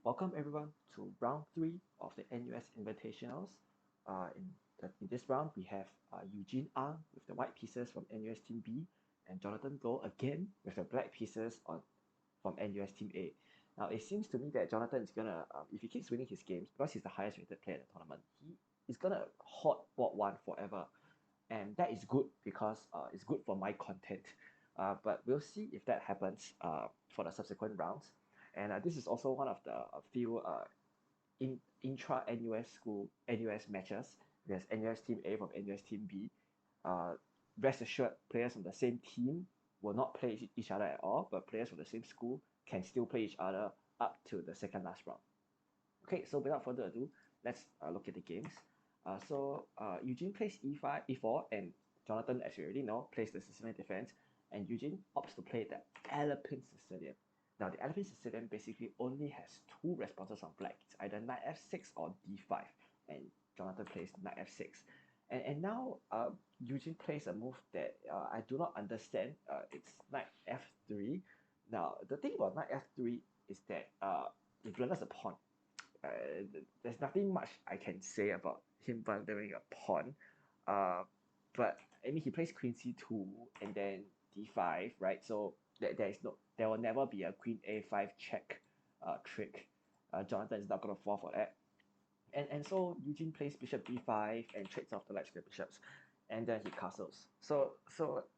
Welcome everyone to round 3 of the NUS Invitationals. In this round, we have Eugene Ang with the white pieces from NUS Team B and Jonathan Goh again with the black pieces from NUS Team A. Now, it seems to me that Jonathan is gonna, if he keeps winning his games, because he's the highest rated player in the tournament, he is gonna hot board 1 forever. And that is good because it's good for my content. But we'll see if that happens for the subsequent rounds. And this is also one of the few intra NUS school NUS matches. There's NUS Team A from NUS Team B. Rest assured, players from the same team will not play each other at all, but players from the same school can still play each other up to the second last round. Okay, so without further ado, let's look at the games. Eugene plays e5, e4, and Jonathan, as you already know, plays the Sicilian defense, and Eugene opts to play the Alpine Sicilian. Now, the Alpine Sicilian basically only has two responses on black. It's either knight f6 or d5, and Jonathan plays knight f6. And now Eugene plays a move that I do not understand. It's knight f3. Now, the thing about knight f3 is that it blunders a pawn. There's nothing much I can say about him blundering a pawn. But I mean, he plays queen c2 and then d5, right? So there will never be a queen a5 check trick. Jonathan is not going to fall for that. And so Eugene plays bishop b5 and trades off the light square bishops, and then he castles. So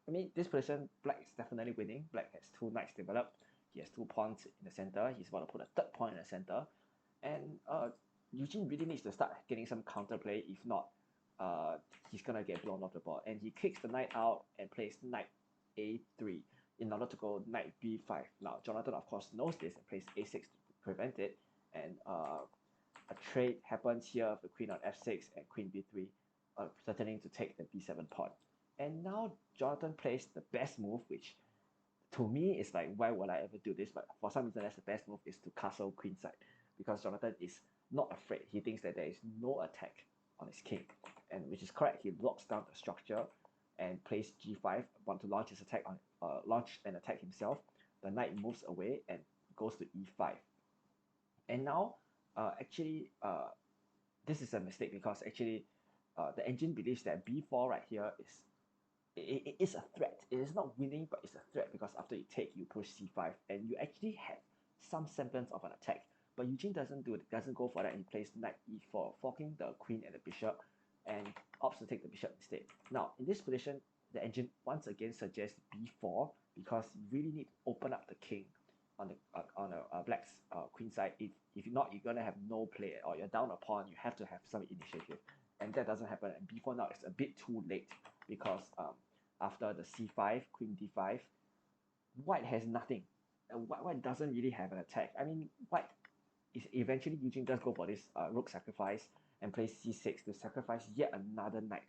I mean, this position, black is definitely winning. Black has two knights developed. He has two pawns in the center. He's about to put a third pawn in the center, and Eugene really needs to start getting some counterplay. If not, he's gonna get blown off the board. And he kicks the knight out and plays knight a3 in order to go knight b5. Now Jonathan, of course, knows this and plays a6 to prevent it, and a trade happens here of the queen on f6 and queen b3, threatening to take the b7 pawn. And now Jonathan plays the best move, which to me is like, why would I ever do this? But for some reason, that's the best move, is to castle queenside, because Jonathan is not afraid. He thinks that there is no attack on his king, and which is correct. He locks down the structure and plays g5, want to launch his attack on launch and attack himself. The knight moves away and goes to e5. And now this is a mistake, because actually the engine believes that b4 right here it is a threat. It is not winning, but it's a threat, because after you take, you push c5 and you actually have some semblance of an attack. But Eugene doesn't go for that. He plays knight e4, forking the queen and the bishop, and opts to take the bishop instead. Now in this position, the engine once again suggests b4, because you really need to open up the king on the black's queen side. If not, you're gonna have no play, or you're down a pawn. You have to have some initiative, and that doesn't happen. And b4 now is a bit too late, because after the c5, queen d5, white has nothing. White doesn't really have an attack. I mean, white is eventually Eugene does go for this rook sacrifice and plays c6 to sacrifice yet another knight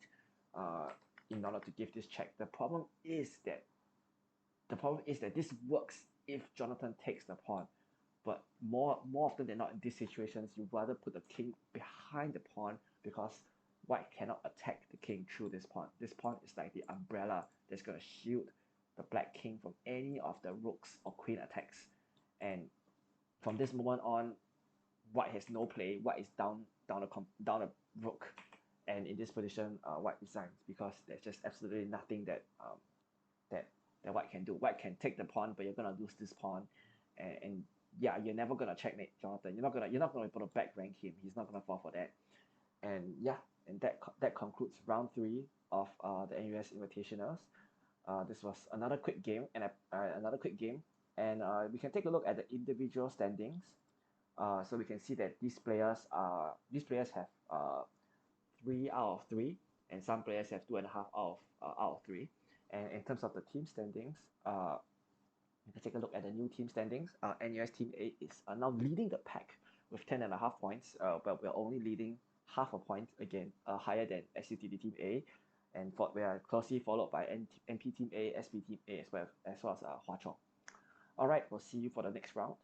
in order to give this check. The problem is that this works if Jonathan takes the pawn, but more often than not in these situations, you rather put the king behind the pawn, because white cannot attack the king through this pawn. This pawn is like the umbrella that's going to shield the black king from any of the rooks or queen attacks. And from this moment on, white has no play. White is down a rook, and in this position, white resigns, because there's just absolutely nothing that white can do. White can take the pawn, but you're gonna lose this pawn, and yeah, you're never gonna checkmate Jonathan. You're not gonna be able to back rank him. He's not gonna fall for that. And yeah, and that concludes round 3 of the NUS Invitationals. This was another quick game, and we can take a look at the individual standings. So we can see that these players have 3 out of 3, and some players have 2.5 out of 3. And in terms of the team standings, we can take a look at the new team standings. NUS Team A is now leading the pack with 10.5 points, but we're only leading half a point, again higher than SUTD Team A, and we are closely followed by NP Team A, SP Team A, as well as Hwa Chong. All right, we'll see you for the next round.